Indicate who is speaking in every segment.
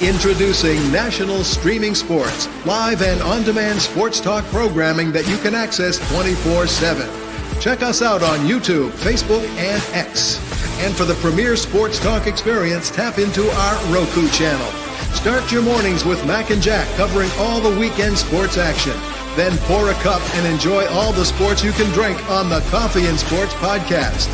Speaker 1: Introducing National Streaming Sports, live and on-demand sports talk programming that you can access 24/7. Check us out on YouTube, Facebook, and X. And for the premier sports talk experience, tap into our Roku channel. Start your mornings with Mac and Jack covering all the weekend sports action. Then pour a cup and enjoy all the sports you can drink on the Coffee and Sports podcast.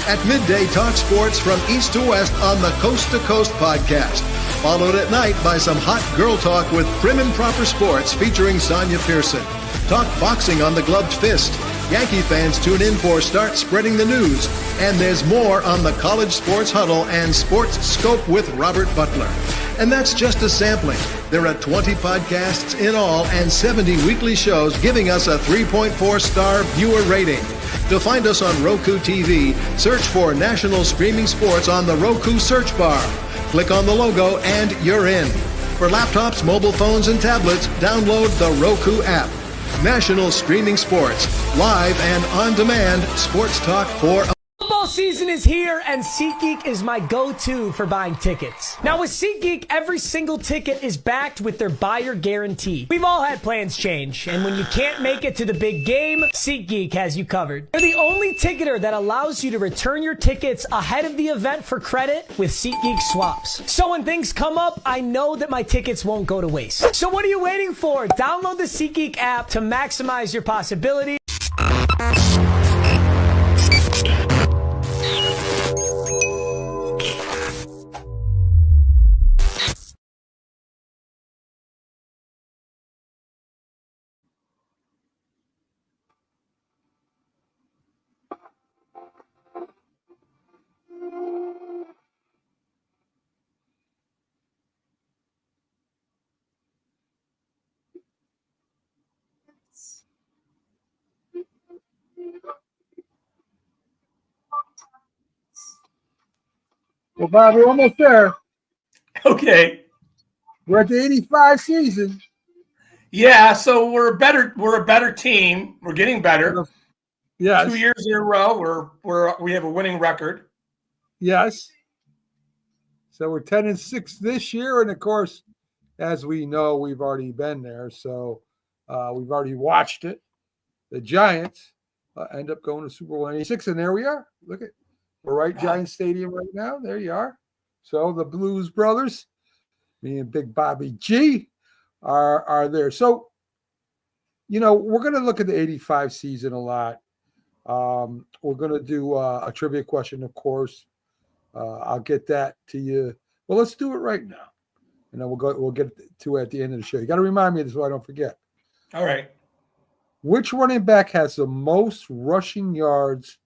Speaker 1: At midday, talk sports from east to west on the Coast to Coast podcast. Followed at night by some hot girl talk with Prim and Proper Sports featuring Sonia Pearson. Talk boxing on the Gloved Fist. Yankee fans tune in for Start Spreading the News. And there's more on the College Sports Huddle and Sports Scope with Robert Butler. And that's just a sampling. There are 20 podcasts in all and 70 weekly shows giving us a 3.4-star viewer rating. To find us on Roku TV, search for National Streaming Sports on the Roku search bar. Click on the logo and you're in. For laptops, mobile phones, and tablets, download the Roku app. National Streaming Sports, live and on-demand sports talk for
Speaker 2: Football season is here, and SeatGeek is my go-to for buying tickets. Now with SeatGeek, every single ticket is backed with their buyer guarantee. We've all had plans change, and when you can't make it to the big game, SeatGeek has you covered. They're the only ticketer that allows you to return your tickets ahead of the event for credit with SeatGeek swaps. So when things come up, I know that my tickets won't go to waste. So what are you waiting for? Download the SeatGeek app to maximize your possibilities.
Speaker 3: Well, Bob, we're almost there.
Speaker 4: Okay.
Speaker 3: We're at the 85 season.
Speaker 4: Yeah, so we're a better team. We're getting better.
Speaker 3: Yes.
Speaker 4: 2 years in a row, we have a winning record.
Speaker 3: Yes. So we're 10-6 this year, and of course, as we know, we've already been there. So we've already watched it. The Giants end up going to Super Bowl 86, and there we are. Look at. We're right Giant Stadium right now. There you are. So the Blues Brothers, me and Big Bobby G, are there. So, we're going to look at the 85 season a lot. We're going to do a trivia question, of course. I'll get that to you. Well, let's do it right now. And then we'll get to it at the end of the show. You got to remind me of this so I don't forget.
Speaker 4: All right.
Speaker 3: Which running back has the most rushing yards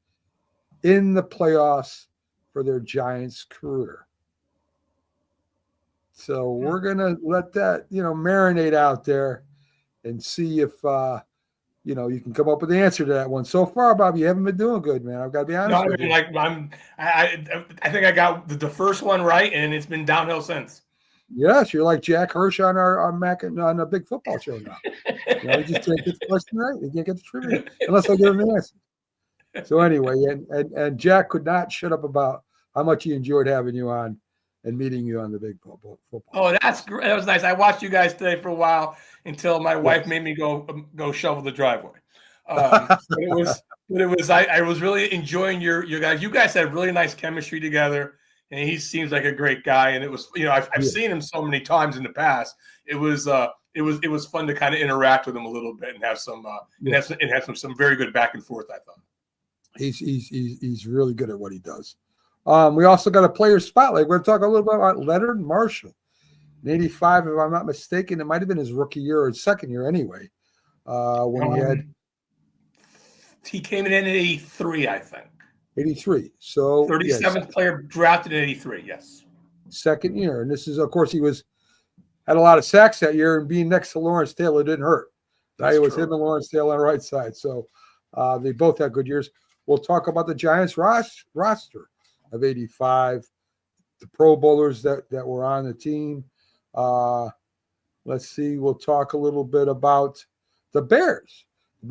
Speaker 3: in the playoffs for their Giants career? So we're going to let that, marinate out there and see if, you can come up with the answer to that one. So far, Bob, you haven't been doing good, man. I've got to be honest with you.
Speaker 4: I think I got the first one right, and it's been downhill since.
Speaker 3: Yes, you're like Jack Hirsch on a big football show now. You just can't get the question right. You can't get the trivia unless I give him the answer. So anyway, and Jack could not shut up about how much he enjoyed having you on and meeting you on the big football.
Speaker 4: Oh, that's great. That was nice. I watched you guys today for a while until my wife made me go shovel the driveway. I was really enjoying your guys. You guys had really nice chemistry together, and he seems like a great guy. And it was, I've seen him so many times in the past. It was fun to kind of interact with him a little bit and have some some very good back and forth, I thought.
Speaker 3: He's really good at what he does. We also got a player spotlight. We're going to talk a little bit about Leonard Marshall. In 85, if I'm not mistaken, it might have been his rookie year or his second year anyway.
Speaker 4: He came in 83, I think.
Speaker 3: 83. So
Speaker 4: 37th player drafted in 83, yes.
Speaker 3: Second year. And this is, of course, had a lot of sacks that year, and being next to Lawrence Taylor didn't hurt. It was him and Lawrence Taylor on the right side. So they both had good years. We'll talk about the Giants roster of 85, the Pro Bowlers that were on the team. Let's see. We'll talk a little bit about the Bears. The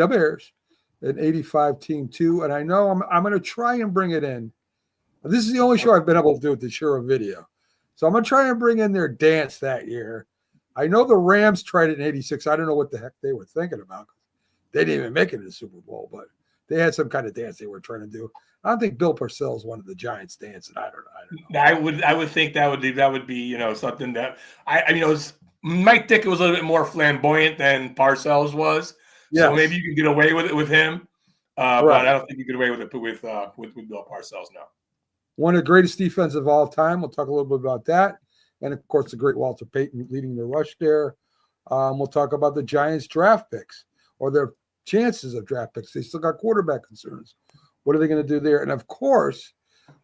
Speaker 3: Bears, an 85 team too. And I know I'm going to try and bring it in. This is the only show I've been able to do with the Shiro video. So I'm going to try and bring in their dance that year. I know the Rams tried it in 86. I don't know what the heck they were thinking about. They didn't even make it to the Super Bowl, but they had some kind of dance they were trying to do. I don't think Bill Parcells wanted the Giants dancing. I don't know.
Speaker 4: I would think that would be something that Mike Dick was a little bit more flamboyant than Parcells was, so maybe you can get away with it with him. Right. But I don't think you get away with it with Bill Parcells. No.
Speaker 3: One of the greatest defenses of all time. We'll talk a little bit about that, and of course the great Walter Payton leading the rush there. We'll talk about the Giants draft picks or their chances of draft picks. They still got quarterback concerns. What are they going to do there? And of course,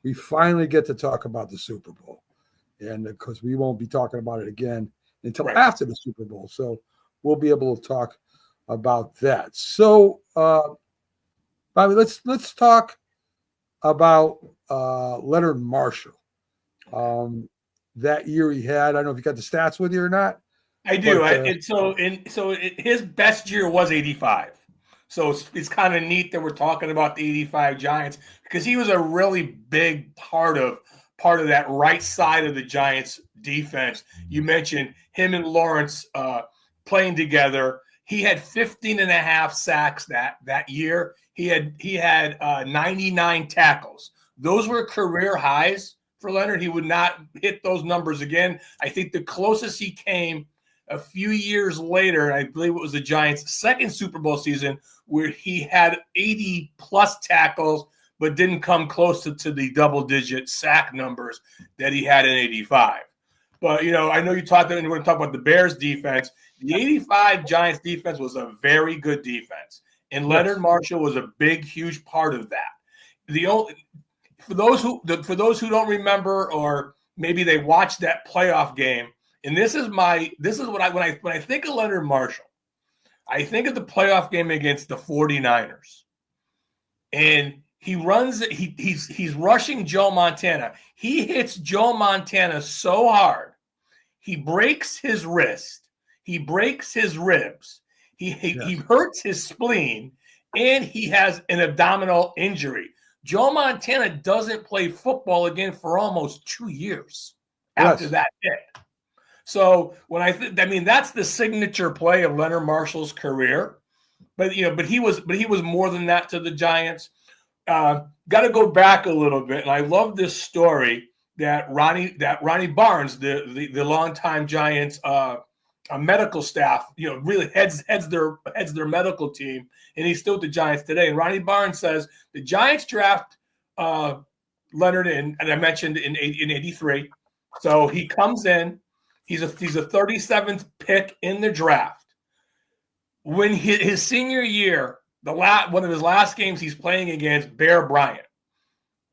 Speaker 3: we finally get to talk about the Super Bowl, and because we won't be talking about it again until after the Super Bowl, so we'll be able to talk about that. So, Bobby, let's talk about Leonard Marshall. That year he had, I don't know if you got the stats with you or not.
Speaker 4: I do. His best year was 85. So it's kind of neat that we're talking about the 85 Giants because he was a really big part of that right side of the Giants defense. You mentioned him and Lawrence playing together. He had 15 and a half sacks that year. He had 99 tackles. Those were career highs for Leonard. He would not hit those numbers again. I think the closest he came a few years later, I believe it was the Giants' second Super Bowl season, where he had 80-plus tackles, but didn't come close to the double-digit sack numbers that he had in 85. But, I know you want to talk about the Bears defense. The 85 Giants defense was a very good defense, and Leonard Marshall was a big, huge part of that. For those who don't remember, or maybe they watched that playoff game, and this is what when I think of Leonard Marshall, I think of the playoff game against the 49ers. And he's rushing Joe Montana. He hits Joe Montana so hard. He breaks his wrist. He breaks his ribs. He hurts his spleen, and he has an abdominal injury. Joe Montana doesn't play football again for almost 2 years after that hit. So that's the signature play of Leonard Marshall's career. But he was more than that to the Giants. Got to go back a little bit, and I love this story that Ronnie Barnes, the longtime Giants medical staff, really heads their medical team, and he's still with the Giants today. And Ronnie Barnes says the Giants draft Leonard and I mentioned in 83. So he comes in. He's a 37th pick in the draft. When his senior year, one of his last games, he's playing against Bear Bryant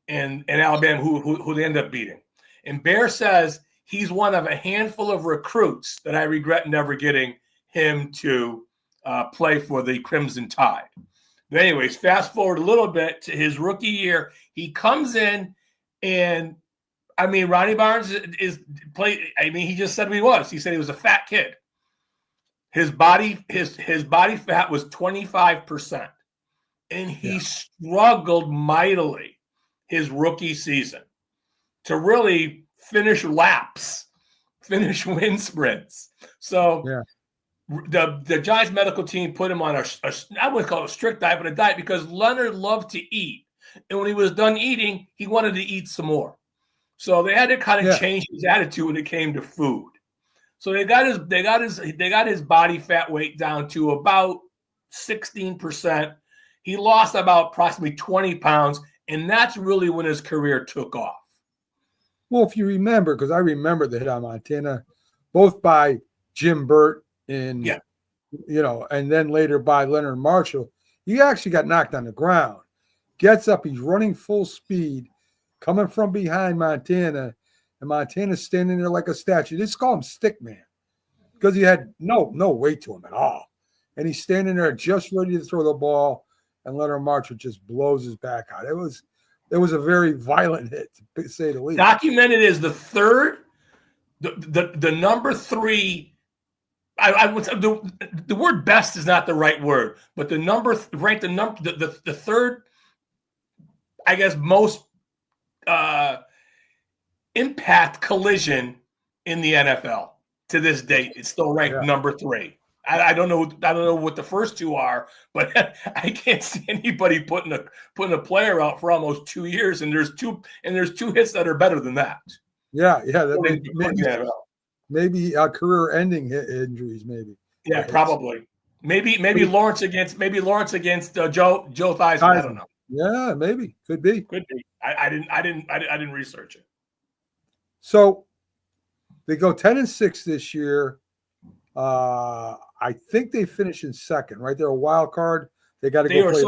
Speaker 4: in Alabama, who they end up beating. And Bear says he's one of a handful of recruits that I regret never getting him to play for the Crimson Tide. But anyways, fast forward a little bit to his rookie year. He comes in and Ronnie Barnes he just said who he was. He said he was a fat kid. His body fat was 25%. And he struggled mightily his rookie season to really finish laps, finish wind sprints. So the Giants medical team put him on I wouldn't call it a strict diet, but a diet because Leonard loved to eat. And when he was done eating, he wanted to eat some more. So they had to kind of change his attitude when it came to food. So they got his body fat weight down to about 16%. He lost about approximately 20 pounds, and that's really when his career took off.
Speaker 3: Well, if you remember, because I remember the hit on Montana, both by Jim Burt and then later by Leonard Marshall, he actually got knocked on the ground. Gets up, he's running full speed, coming from behind Montana, and Montana's standing there like a statue. They just call him Stick Man because he had no weight to him at all. And he's standing there just ready to throw the ball, and Leonard Marshall just blows his back out. It was a very violent hit, to say the least.
Speaker 4: Documented as the third, the number 3. I would say the word best is not the right word, but the third, I guess, most impact collision in the NFL to this date. It's still ranked number 3. I don't know what the first 2 are, but I can't see anybody putting a player out for almost 2 years, and there's two hits that are better than that.
Speaker 3: Yeah. Maybe career-ending injuries, maybe.
Speaker 4: Yeah, probably. Maybe Lawrence against Joe Theismann. I don't know.
Speaker 3: Yeah, maybe could be.
Speaker 4: I didn't research it.
Speaker 3: So they go 10-6 this year. I think they finish in second, right? They're a wild card. They got to go play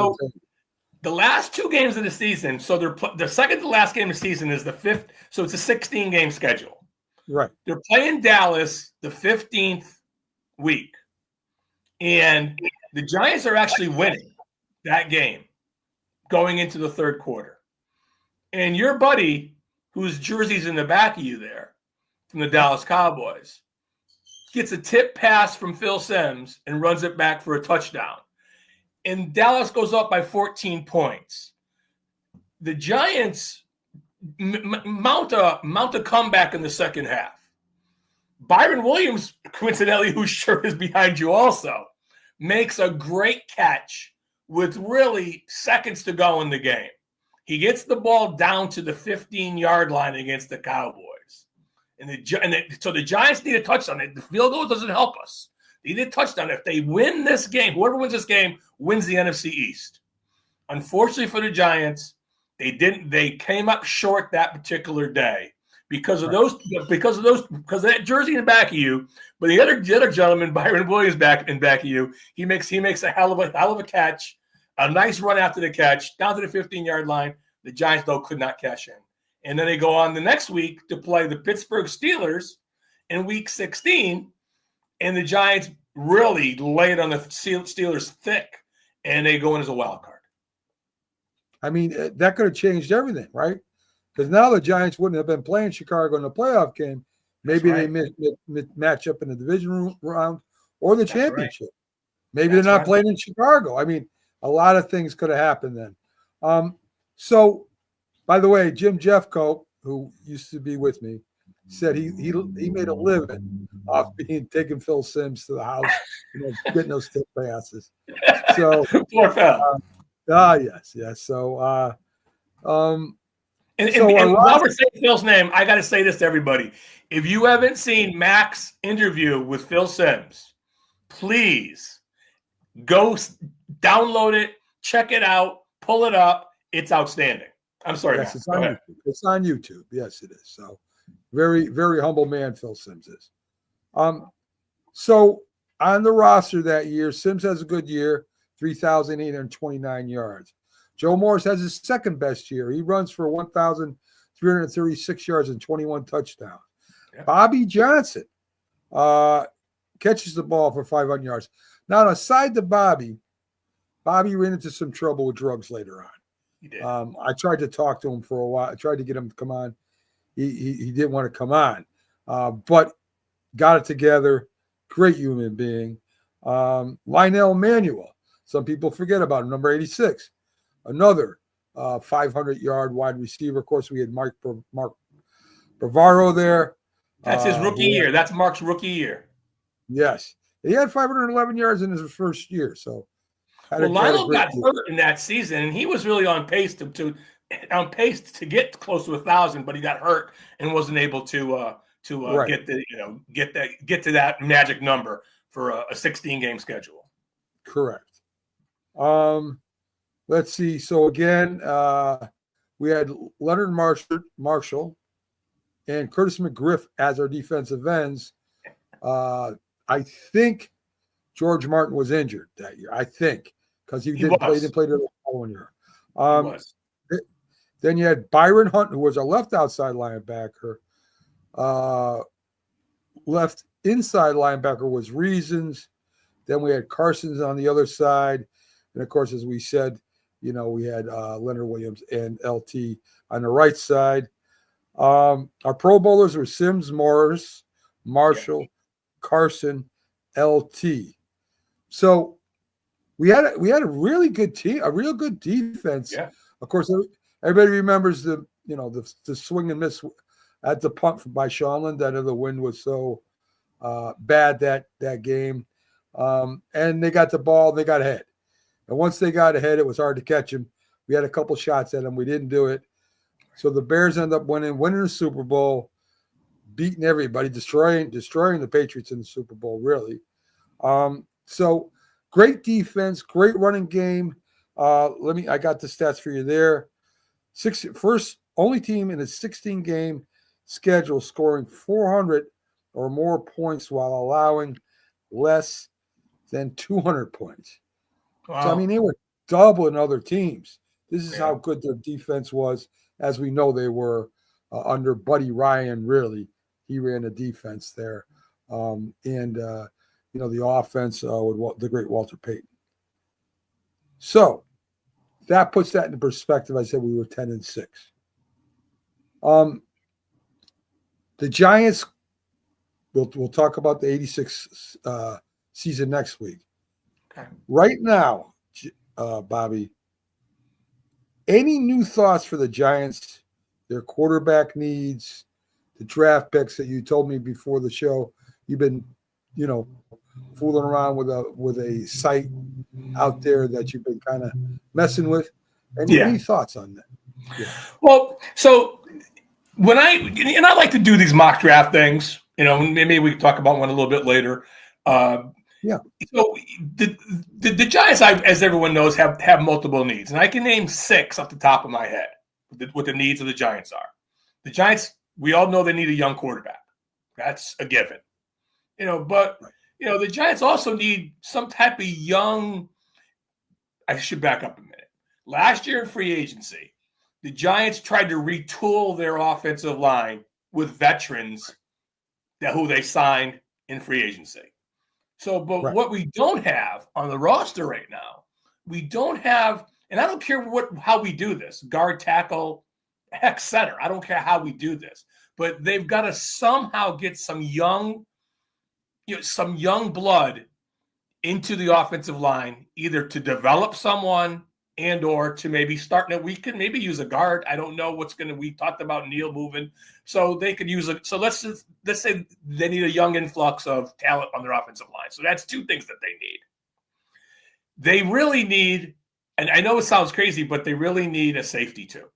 Speaker 4: the last 2 games of the season. So the second to last game of the season is the 5th. So it's a 16-game schedule.
Speaker 3: Right.
Speaker 4: They're playing Dallas the 15th week, and the Giants are actually winning that game going into the third quarter. And your buddy, whose jersey's in the back of you there, from the Dallas Cowboys, gets a tip pass from Phil Simms and runs it back for a touchdown. And Dallas goes up by 14 points. The Giants mount a comeback in the second half. Byron Williams, coincidentally, whose shirt is behind you also, makes a great catch with really seconds to go in the game. He gets the ball down to the 15-yard line against the Cowboys. So the Giants need a touchdown. The field goal doesn't help us. They need a touchdown. If they win this game, whoever wins this game wins the NFC East. Unfortunately for the Giants, they didn't. They came up short that particular day because of that jersey in the back of you. But the other gentleman, Byron Williams, back of you, he makes a hell of a catch, a nice run after the catch down to the 15-yard line. The Giants though could not cash in. And then they go on the next week to play the Pittsburgh Steelers in Week 16, and the Giants really laid on the Steelers thick, and they go in as a wild card.
Speaker 3: I mean, that could have changed everything, right? Because now the Giants wouldn't have been playing Chicago in the playoff game. Maybe they match up in the division round or the championship. Maybe they're not playing in Chicago. I mean, a lot of things could have happened then. So, by the way, Jim Jeffcoat, who used to be with me, said he made a living off taking Phil Simms to the house, getting those tip passes. So
Speaker 4: poor Phil.
Speaker 3: Yes. So,
Speaker 4: while we're saying Phil's name, I got to say this to everybody: if you haven't seen Mac's interview with Phil Simms, please go download it, check it out, pull it up. It's outstanding. I'm sorry.
Speaker 3: Yes, it's on YouTube. Yes, it is. So very, very humble man, Phil Simms is. So on the roster that year, Simms has a good year, 3,829 yards. Joe Morris has his second best year. He runs for 1,336 yards and 21 touchdowns. Yeah. Bobby Johnson catches the ball for 500 yards. Now, aside to Bobby ran into some trouble with drugs later on. I tried to talk to him for a while. I tried to get him to come on. He didn't want to come on, but got it together. Great human being. Lionel Manuel. Some people forget about him. Number 86. Another 500-yard wide receiver. Of course, we had Mark Bavaro there.
Speaker 4: That's his rookie year. That's Mark's rookie year.
Speaker 3: Yes. He had 511 yards in his first year. So.
Speaker 4: Lionel got hurt in that season, and he was really on pace to get close to 1,000, but he got hurt and wasn't able to get to that magic number for a 16-game schedule.
Speaker 3: Correct. Let's see. So again, we had Leonard Marshall and Curtis McGriff as our defensive ends. I think George Martin was injured that year. I think. Because he didn't play the following year. Then you had Byron Hunt, who was a left outside linebacker. Left inside linebacker was Reasons. Then we had Carson's on the other side. And, of course, as we said, we had Leonard Williams and LT on the right side. Our Pro Bowlers were Simms, Morris, Marshall, Carson, LT. So, we had a really good team, a real good defense. Yeah. Of course, everybody remembers the swing and miss at the punt by Shawland. I know the wind was so bad that game. And they got the ball, they got ahead. And once they got ahead, it was hard to catch them. We had a couple shots at them. We didn't do it. So the Bears ended up winning the Super Bowl, beating everybody, destroying the Patriots in the Super Bowl, really. So great defense, great running game. I got the stats for you there. First only team in a 16-game schedule scoring 400 or more points while allowing less than 200 points.
Speaker 4: Wow.
Speaker 3: So, I mean, they were doubling other teams. This is how good their defense was, as we know they were under Buddy Ryan, really. He ran the defense there. The offense with the great Walter Payton. So that puts that into perspective. I said we were 10-6. The Giants, we'll talk about the 86 season next week.
Speaker 4: Okay.
Speaker 3: Right now, Bobby, any new thoughts for the Giants, their quarterback needs, the draft picks that you told me before the show? You've been, fooling around with a site out there that you've been kind of messing with. Any thoughts on that? Yeah.
Speaker 4: Well, so when I like to do these mock draft things, maybe we can talk about one a little bit later.
Speaker 3: Yeah.
Speaker 4: So the Giants, as everyone knows, have multiple needs, and I can name 6 off the top of my head. What the needs of the Giants are. The Giants, we all know they need a young quarterback. That's a given. But the Giants also need some type of young. I should back up a minute. Last year in free agency, the Giants tried to retool their offensive line with veterans who they signed in free agency. So, but what we don't have on the roster right now, we don't have, and I don't care how we do this, guard, tackle, heck, center. I don't care how we do this, but they've got to somehow get some young blood into the offensive line, either to develop someone and or to maybe start. Now, we could maybe use a guard. I don't know we talked about Neal moving, so they could use it. So let's say they need a young influx of talent on their offensive line. So that's 2 things that they need. They really need, and I know it sounds crazy, but they really need a safety too.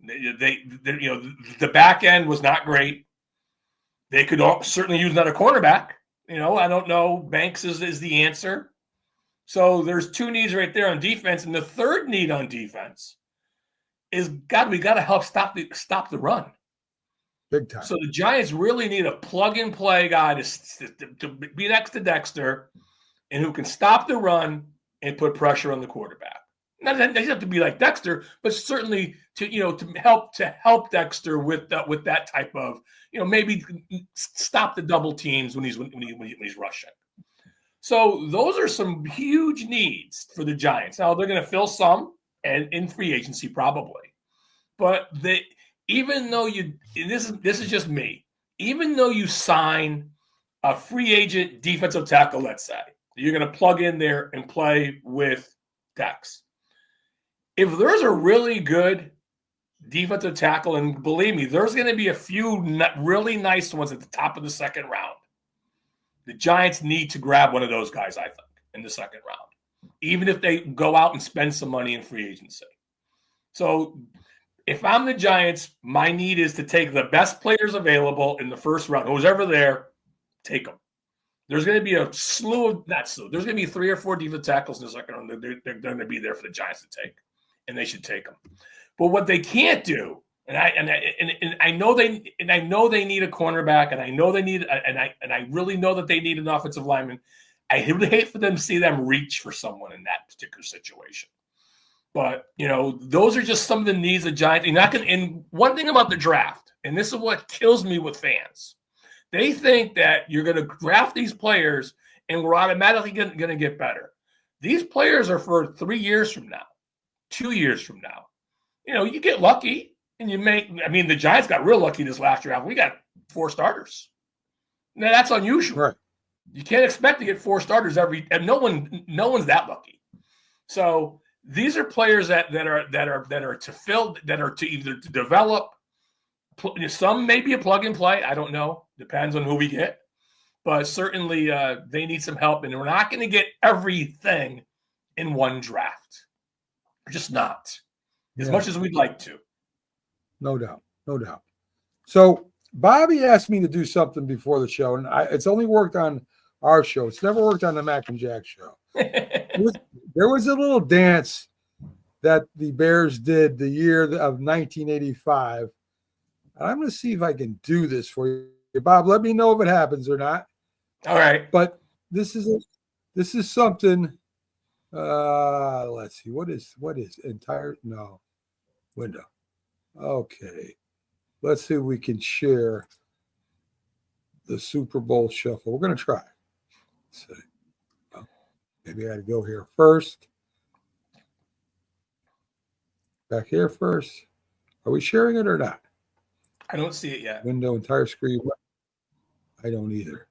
Speaker 4: The back end was not great. They could certainly use another cornerback. I don't know. Banks is the answer. So there's 2 needs right there on defense, and the third need on defense is we got to help stop the run.
Speaker 3: Big time. So
Speaker 4: the Giants really need a plug-and-play guy to be next to Dexter, and who can stop the run and put pressure on the quarterback. Not that they have to be like Dexter, but certainly to help Dexter with that type of maybe stop the double teams when he's rushing. So those are some huge needs for the Giants. Now they're going to fill some and in free agency probably, but even though this is just me, even though you sign a free agent defensive tackle, let's say you're going to plug in there and play with Dex. If there's a really good defensive tackle, and believe me, there's going to be a few really nice ones at the top of the second round. The Giants need to grab one of those guys, I think, in the second round, even if they go out and spend some money in free agency. So if I'm the Giants, my need is to take the best players available in the first round. Who's ever there, take them. There's going to be a slew of – not slew. There's going to be 3 or 4 defensive tackles in the second round. They're going to be there for the Giants to take, and they should take them. But what they can't do, and I know they need a cornerback, and I know they need, and I really know that they need an offensive lineman. I would hate for them to see them reach for someone in that particular situation. But those are just some of the needs of Giants. You're not going. And one thing about the draft, and this is what kills me with fans, they think that you're going to draft these players and we're automatically going to get better. These players are for 3 years from now, 2 years from now. You get lucky. And the Giants got real lucky this last draft. We got 4 starters. Now that's unusual.
Speaker 3: Right.
Speaker 4: You can't expect to get 4 starters and no one's that lucky. So these are players that are to fill, that are to either to develop some may be a plug and play. I don't know. Depends on who we get. But certainly they need some help. And we're not going to get everything in one draft. We're just not. As much as we'd like to.
Speaker 3: No doubt. No doubt. So Bobby asked me to do something before the show, and it's only worked on our show. It's never worked on the Mac and Jack show. There was a little dance that the Bears did the year of 1985. I'm going to see if I can do this for you. Bob, let me know if it happens or not.
Speaker 4: All right.
Speaker 3: But this is something. Let's see. What is entire? No. Window. Okay. Let's see if we can share the Super Bowl shuffle. We're going to try. Let's see. Oh, maybe I got to go here first. Back here first. Are we sharing it or not?
Speaker 4: I don't see it yet.
Speaker 3: Window, entire screen. I don't either.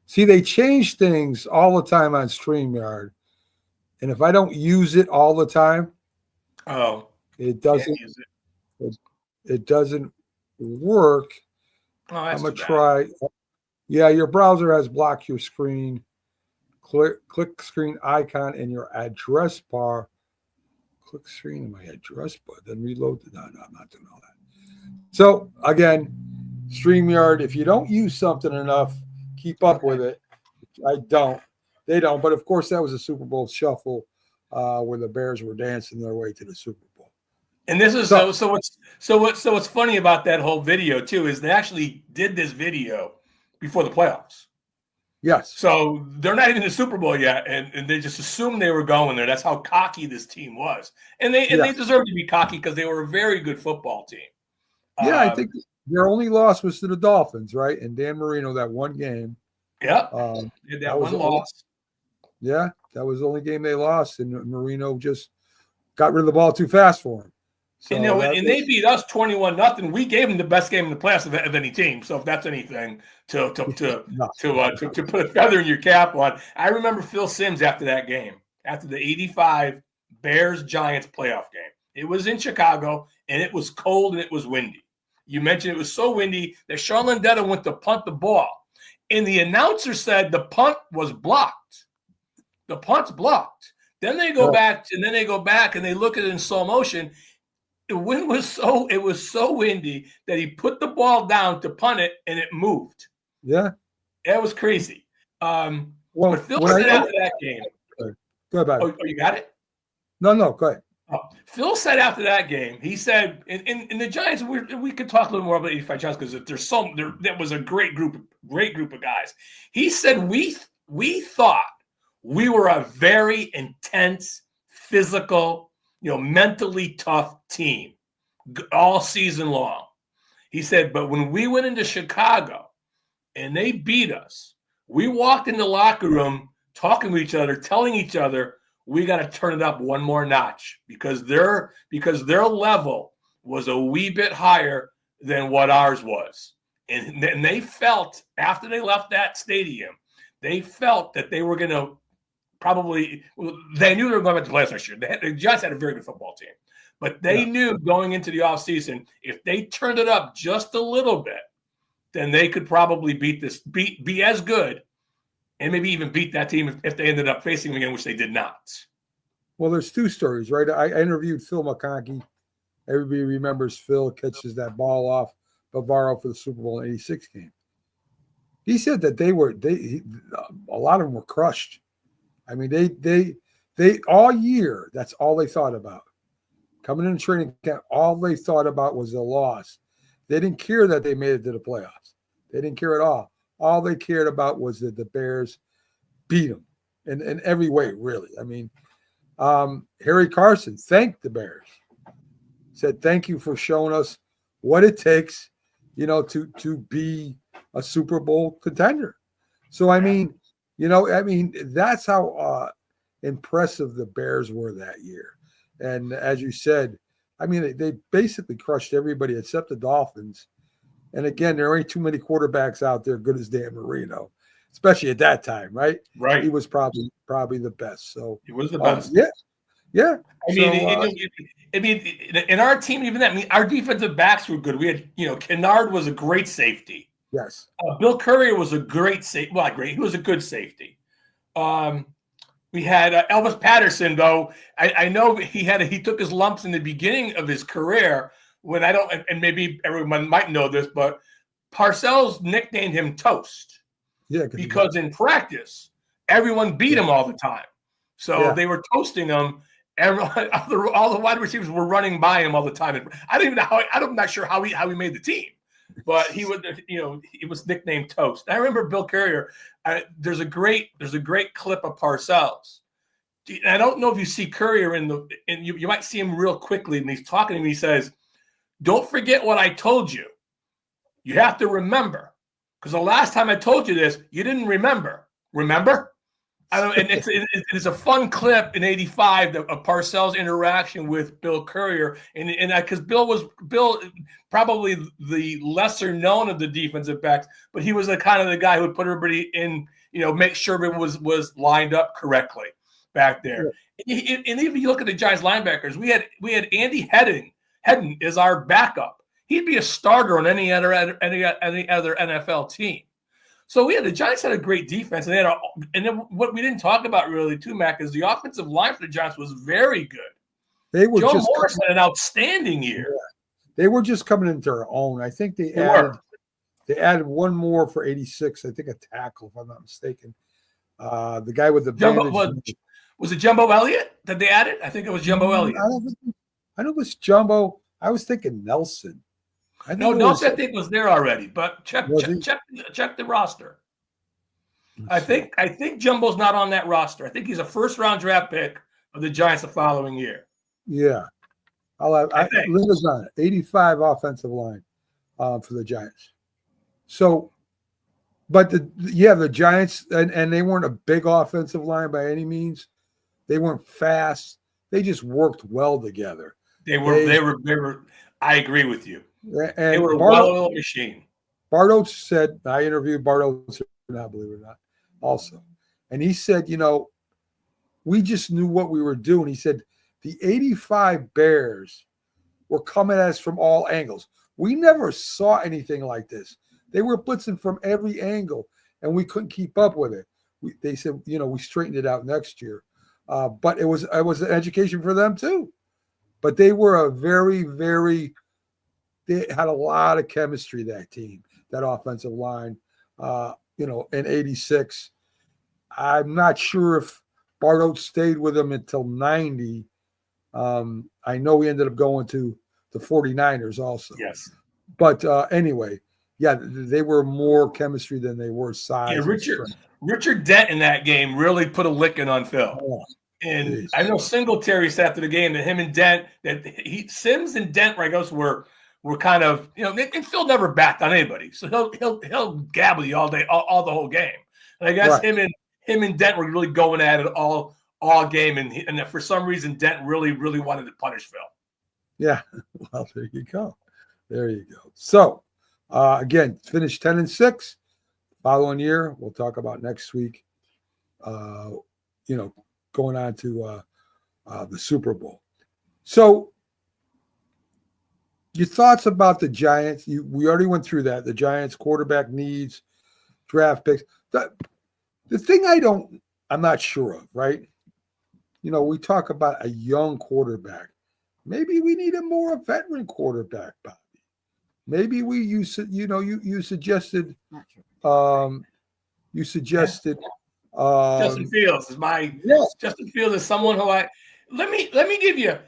Speaker 3: See, they change things all the time on StreamYard. And if I don't use it all the time, it doesn't work. I'm going to try. Yeah, your browser has blocked your screen. Click screen icon in your address bar. Click screen in my address bar. Then reload. No, I'm not doing all that. So, again, StreamYard, if you don't use something enough, keep up with it. I don't. They don't. But, of course, that was a Super Bowl shuffle where the Bears were dancing their way to the Super Bowl.
Speaker 4: And this is so what's funny about that whole video, too, is they actually did this video before the playoffs.
Speaker 3: Yes.
Speaker 4: So they're not even in the Super Bowl yet, and they just assumed they were going there. That's how cocky this team was. And they deserve to be cocky because they were a very good football team.
Speaker 3: Yeah, I think their only loss was to the Dolphins, right? And Dan Marino, that one game.
Speaker 4: Yeah. That one loss.
Speaker 3: Yeah, that was the only game they lost, and Marino just got rid of the ball too fast for him. So
Speaker 4: and they beat us 21-0. We gave them the best game in the playoffs of any team. So if that's anything to put a feather in your cap on, I remember Phil Simms after that game, after the '85 Bears-Giants playoff game. It was in Chicago, and it was cold and it was windy. You mentioned it was so windy that Sean Landeta went to punt the ball, and the announcer said the punt was blocked. The punt's blocked. Then they go back, and they look at it in slow motion. The wind was so windy that he put the ball down to punt it, and it moved.
Speaker 3: Yeah,
Speaker 4: that was crazy. But Phil said after that game.
Speaker 3: Go ahead.
Speaker 4: Oh, you got it?
Speaker 3: No, go ahead.
Speaker 4: Phil said after that game, he said, in the Giants, we could talk a little more about 85 Giants because that was a great group of guys. He said we thought we were a very intense, physical, mentally tough team all season long. He said, but when we went into Chicago and they beat us, we walked in the locker room talking to each other, telling each other, we got to turn it up one more notch because their level was a wee bit higher than what ours was. And they felt, after they left that stadium, they felt that they were going to they knew they were going back to the playoffs next year. The Giants had a very good football team. But they knew going into the offseason, if they turned it up just a little bit, then they could probably be as good and maybe even beat that team if they ended up facing them again, which they did not. Well,
Speaker 3: there's two stories, right? I interviewed Phil McConkey. Everybody remembers Phil catches that ball off Bavaro for the Super Bowl '86 game. He said that a lot of them were crushed. I mean, they all year, that's all they thought about. Coming into training camp, all they thought about was the loss. They didn't care that they made it to the playoffs. They didn't care at all. All they cared about was that the Bears beat them in every way, really. I mean, Harry Carson thanked the Bears. Said, thank you for showing us what it takes, to be a Super Bowl contender. So, I mean, that's how impressive the Bears were that year. And as you said, I mean, they basically crushed everybody except the Dolphins. And again, there aren't too many quarterbacks out there good as Dan Marino, especially at that time, right?
Speaker 4: Right.
Speaker 3: He was probably the best. So
Speaker 4: he was the best.
Speaker 3: Yeah.
Speaker 4: I mean, I mean, in our team, even that, I mean, our defensive backs were good. We had, Kennard was a great safety.
Speaker 3: Yes.
Speaker 4: Bill Courier was a great safety. Well, not great. He was a good safety. We had Elvis Patterson, though. I know he took his lumps in the beginning of his career when and maybe everyone might know this, but Parcells nicknamed him Toast.
Speaker 3: Yeah.
Speaker 4: Because in practice, everyone beat him all the time. So they were toasting him. All the wide receivers were running by him all the time. I'm not sure how he made the team, but he would, he was nicknamed Toast. I remember Bill Courier. There's a great clip of Parcells. I don't know if you see Courier you might see him real quickly, and he's talking to me. He says, "Don't forget what I told you. You have to remember, because the last time I told you this, you didn't remember. Remember?" And it's a fun clip in '85 of Parcells' interaction with Bill Courier, and because Bill probably the lesser known of the defensive backs, but he was the kind of the guy who would put everybody in, make sure everyone was lined up correctly back there. Yeah. And even you look at the Giants linebackers, we had Andy Hedden as our backup. He'd be a starter on any other NFL team. So the Giants had a great defense, and then what we didn't talk about really too, Mac, is the offensive line for the Giants was very good. Joe Morris had an outstanding year.
Speaker 3: Yeah. They were just coming into their own. I think they added one more for 86. I think a tackle, if I'm not mistaken. The guy with the bandage.
Speaker 4: Was it Jumbo Elliott that they added? I think it was Jumbo Elliott.
Speaker 3: I know it was Jumbo. I was thinking Nelson.
Speaker 4: Nelson I think was there already, but check the roster. I think Jumbo's not on that roster. I think he's a first-round draft pick of the Giants the following year.
Speaker 3: Yeah. Linda's on it. 85 offensive line for the Giants. So, but the Giants, and they weren't a big offensive line by any means. They weren't fast. They just worked well together.
Speaker 4: They were. I agree with you.
Speaker 3: And
Speaker 4: they were a well-oiled machine.
Speaker 3: Bardos said, I interviewed Bardos, not believe it or not, also. And he said, we just knew what we were doing. He said, the 85 Bears were coming at us from all angles. We never saw anything like this. They were blitzing from every angle, and we couldn't keep up with it. They said, we straightened it out next year. But it was an education for them too. But they were a very, very – they had a lot of chemistry, that team, that offensive line, in 86. I'm not sure if Bardos stayed with them until 90. I know we ended up going to the 49ers also.
Speaker 4: Yes.
Speaker 3: But anyway, they were more chemistry than they were size.
Speaker 4: Yeah, Richard Dent in that game really put a licking on Phil. Oh. And I know Singletary said after the game that him and Dent, Sims and Dent were kind of, and Phil never backed on anybody, so he'll gabble you all day, all the whole game. And I guess him and Dent were really going at it all game, and for some reason Dent really wanted to punish Phil. Yeah,
Speaker 3: well, there you go. So again, finished 10-6. Following year, we'll talk about next week. Going on to the Super Bowl. So, your thoughts about the Giants? We already went through that. The Giants quarterback needs, draft picks. The thing I'm not sure of, right? We talk about a young quarterback. Maybe we need a more veteran quarterback, Bobby. Maybe you suggested.
Speaker 4: Justin Fields Justin Fields is someone who let me give you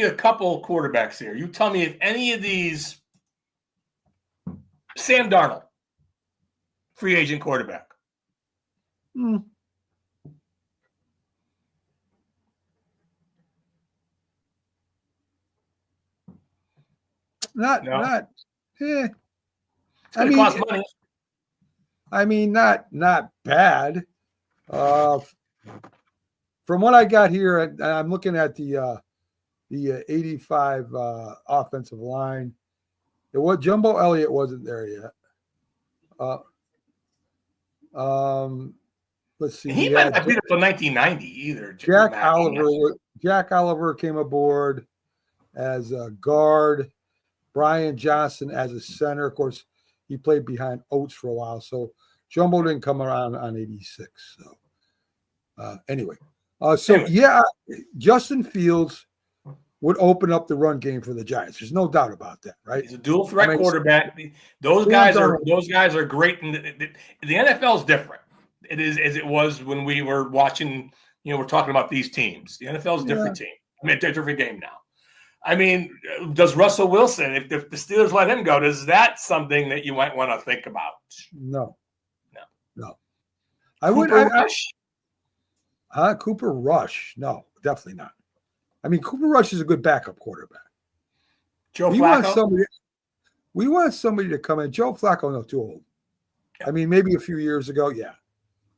Speaker 4: a couple quarterbacks here. You tell me if any of these. Sam Darnold, free agent quarterback.
Speaker 3: Not.
Speaker 4: Cost money.
Speaker 3: I mean, not bad. From what I got here, I'm looking at the 85 offensive line. Jumbo Elliott wasn't there yet. Let's see.
Speaker 4: He might not be there until 1990 either.
Speaker 3: Jack Oliver came aboard. as a guard, Brian Johnson as a center. Of course, he played behind Oates for a while, so Jumbo didn't come around on 86. So anyway, Justin Fields would open up the run game for the Giants. There's no doubt about that, right?
Speaker 4: He's a dual threat quarterback. Those guys are great. And the NFL is different. It is as it was when we were watching. We're talking about these teams. The NFL is a different team. I mean, it's a different game now. I mean, does Russell Wilson, if the Steelers let him go, is that something that you might want to think about?
Speaker 3: No. Cooper Rush? No, definitely not. I mean, Cooper Rush is a good backup quarterback.
Speaker 4: Joe Flacco?
Speaker 3: We want somebody to come in. Joe Flacco, no, too old. I mean, maybe a few years ago, yeah.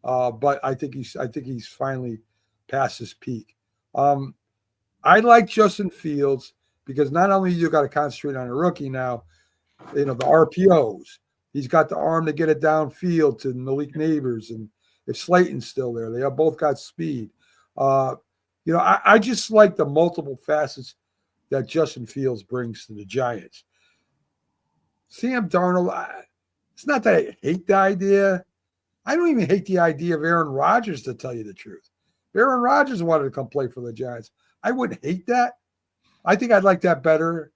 Speaker 3: But I think he's finally past his peak. I like Justin Fields because not only you got to concentrate on a rookie now, the RPOs. He's got the arm to get it downfield to Malik Neighbors, and if Slayton's still there, they have both got speed. I just like the multiple facets that Justin Fields brings to the Giants. Sam Darnold, it's not that I hate the idea. I don't even hate the idea of Aaron Rodgers, to tell you the truth. If Aaron Rodgers wanted to come play for the Giants, I wouldn't hate that. I think I'd like that better,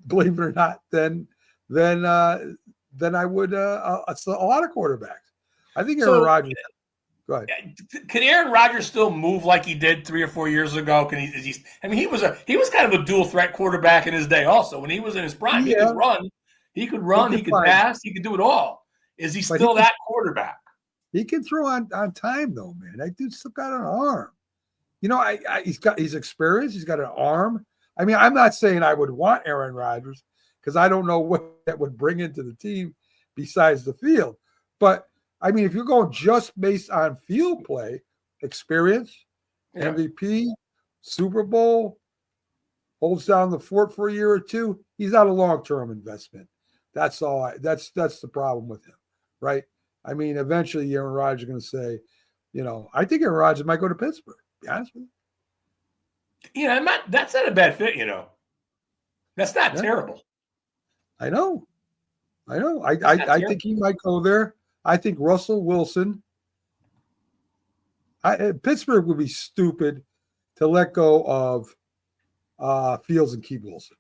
Speaker 3: believe it or not, than I would a lot of quarterbacks. I think Aaron Rodgers. Go ahead.
Speaker 4: Can Aaron Rodgers still move like he did 3 or 4 years ago? He was kind of a dual threat quarterback in his day. Also, when he was in his prime, he could run, he could pass, he could do it all. Is he still that quarterback?
Speaker 3: He can throw on time though, man. That dude's still got an arm. He's experienced. He's got an arm. I mean, I'm not saying I would want Aaron Rodgers because I don't know what that would bring into the team besides the field. But I mean, if you're going just based on field play, experience, MVP, Super Bowl, holds down the fort for a year or two, he's not a long-term investment. That's all. That's the problem with him, right? I mean, eventually Aaron Rodgers is going to say, I think Aaron Rodgers might go to Pittsburgh. To be honest with you.
Speaker 4: That's not a bad fit. That's not terrible.
Speaker 3: I know. I think he might go there. I think Russell Wilson. Pittsburgh would be stupid to let go of Fields and keep Wilson.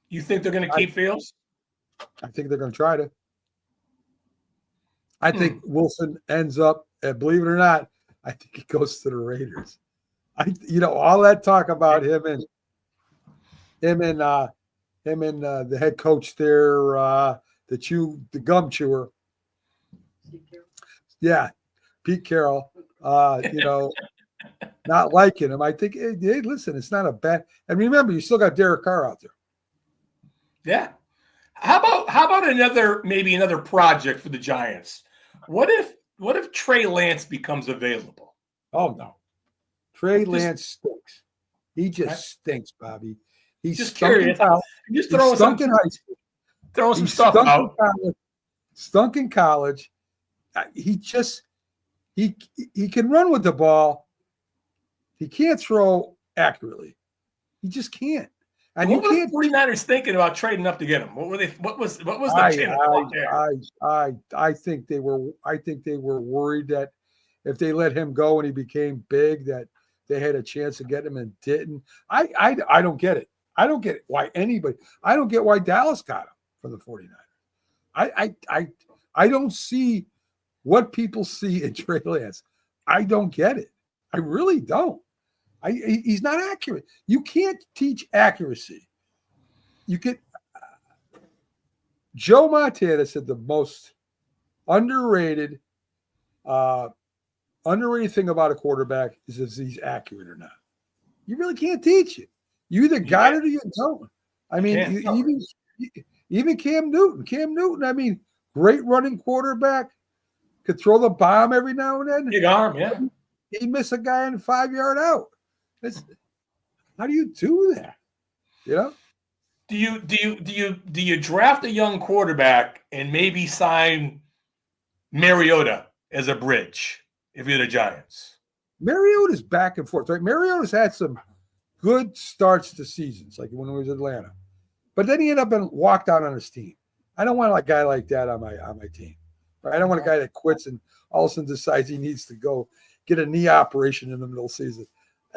Speaker 4: You think they're going to keep Fields?
Speaker 3: I think they're going to try to. I think Wilson ends up, believe it or not, I think he goes to the Raiders. All that talk about him and the head coach there, the gum chewer. Yeah, Pete Carroll. Not liking him. I think, hey, listen, it's not a bad. And remember, you still got Derek Carr out there.
Speaker 4: Yeah. How about another project for the Giants? What if Trey Lance becomes available?
Speaker 3: Oh no, Trey Lance stinks. He just stinks, Bobby. He's
Speaker 4: just curious. Just throwing some stuff out.
Speaker 3: Stunk in college. He can run with the ball. He can't throw accurately. He just can't. And
Speaker 4: what were the 49ers thinking about trading up to get him? What was the
Speaker 3: I think they were worried that if they let him go and he became big, that they had a chance to get him and didn't. I don't get it. I don't get why anybody. I don't get why Dallas got him from the 49ers. I don't see what people see in Trey Lance. I don't get it. I really don't. He's not accurate. You can't teach accuracy. You can. Joe Montana said the most underrated thing about a quarterback is if he's accurate or not. You really can't teach it. You either got it or you don't. I mean, even Cam Newton. Cam Newton, I mean, great running quarterback, could throw the bomb every now and then.
Speaker 4: Big arm, yeah.
Speaker 3: He missed a guy in a 5-yard out. How do you do that?
Speaker 4: Do you draft a young quarterback and maybe sign Mariota as a bridge if you're the Giants?
Speaker 3: Mariota's back and forth, right? Mariota's had some good starts to seasons, like when he was Atlanta. But then he ended up and walked out on his team. I don't want a guy like that on my team. Right? I don't want a guy that quits and all of a sudden decides he needs to go get a knee operation in the middle of the season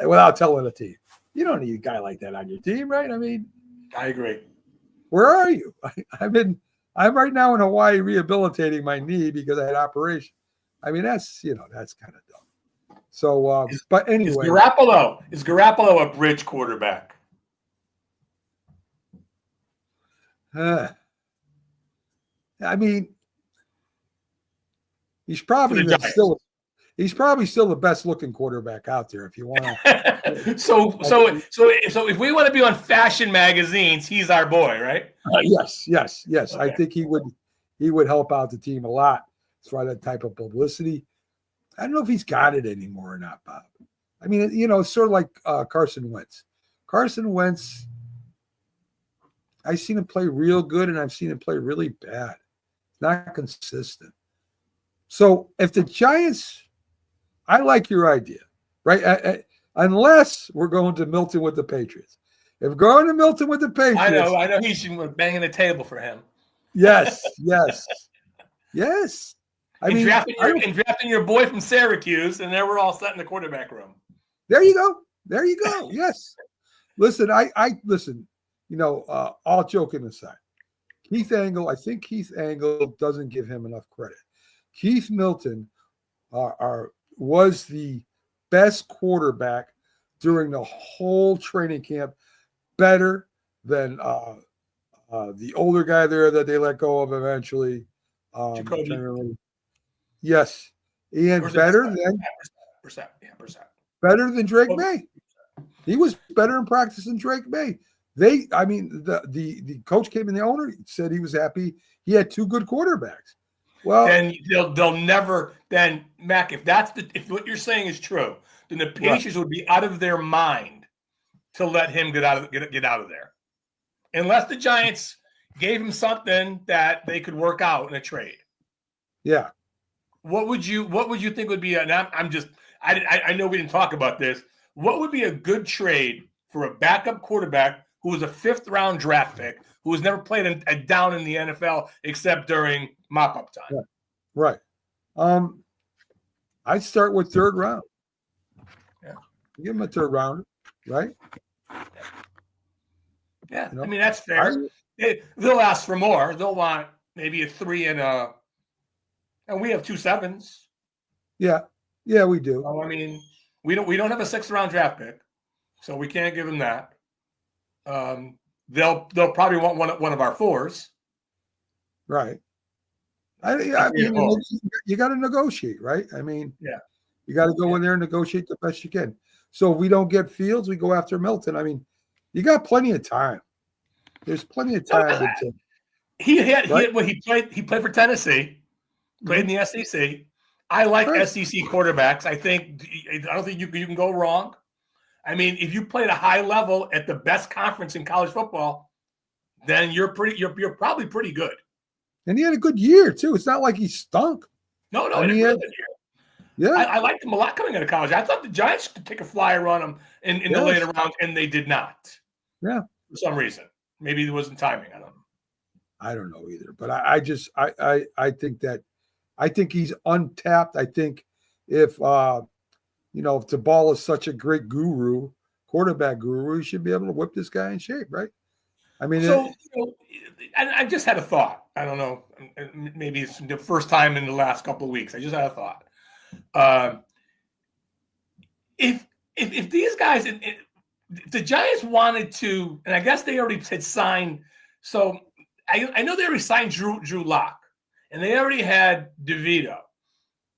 Speaker 3: without telling the team. You don't need a guy like that on your team, right? I mean,
Speaker 4: I agree.
Speaker 3: Where are you? I'm right now in Hawaii rehabilitating my knee because I had operation. I mean, that's kind of dumb. So, but anyway,
Speaker 4: is Garoppolo a bridge quarterback?
Speaker 3: I mean, he's probably still the best looking quarterback out there. If you want to.
Speaker 4: So if we want to be on fashion magazines, he's our boy, right?
Speaker 3: Yes. Okay. I think he would help out the team a lot as far as that type of publicity. I don't know if he's got it anymore or not, Bob. I mean, it's sort of like Carson Wentz. Carson Wentz, I've seen him play real good and I've seen him play really bad. Not consistent. So if the Giants, I like your idea, right? Unless we're going to Milton with the Patriots. If we're going to Milton with the Patriots.
Speaker 4: I know he's banging the table for him.
Speaker 3: Yes.
Speaker 4: Drafting your boy from Syracuse, and there we're all set in the quarterback room.
Speaker 3: There you go. Yes. Listen, I listen, all joking aside, I think Keith Angle doesn't give him enough credit. Keith Milton was the best quarterback during the whole training camp, better than the older guy there that they let go of eventually.
Speaker 4: Jacoby.
Speaker 3: Yes. And better than better than Drake May. He was better in practice than Drake May. The coach came in, the owner said he was happy. He had two good quarterbacks. Well,
Speaker 4: then they'll never. Then Mac, if what you're saying is true, then the Patriots would be out of their mind to let him get out of there, unless the Giants gave him something that they could work out in a trade.
Speaker 3: Yeah.
Speaker 4: What would you think would be? I know we didn't talk about this. What would be a good trade for a backup quarterback who was a 5th round draft pick, who has never played a down in the NFL except during mop-up time?
Speaker 3: Right. I'd start with 3rd round.
Speaker 4: Yeah.
Speaker 3: Give him a 3rd rounder, right?
Speaker 4: Yeah. I mean, that's fair. They'll ask for more. They'll want maybe a 3 and we have 2 7s.
Speaker 3: Yeah, we do.
Speaker 4: So, I mean, we don't have a 6th round draft pick, so we can't give them that. They'll probably want one of our 4s.
Speaker 3: Right. I mean, you got to negotiate, right? I mean, you got to go in there and negotiate the best you can. So if we don't get Fields, we go after Milton. I mean, you got plenty of time. There's plenty of time.
Speaker 4: He played for Tennessee, played in the SEC. I like SEC quarterbacks. I don't think you can go wrong. I mean, if you played a high level at the best conference in college football, then you're probably pretty good.
Speaker 3: And he had a good year too. It's not like he stunk.
Speaker 4: No, he had a really good year. Yeah, I liked him a lot coming out of college. I thought the Giants could take a flyer on him in the later rounds, and they did not.
Speaker 3: Yeah,
Speaker 4: for some reason, maybe it wasn't timing.
Speaker 3: I don't know either. But I think he's untapped. I think if Tabal is such a great quarterback guru, he should be able to whip this guy in shape, right? I mean,
Speaker 4: I just had a thought. I don't know. Maybe it's the first time in the last couple of weeks. I just had a thought. If these guys, if the Giants wanted to, and I guess they already had signed. So I know they already signed Drew Lock, and they already had DeVito.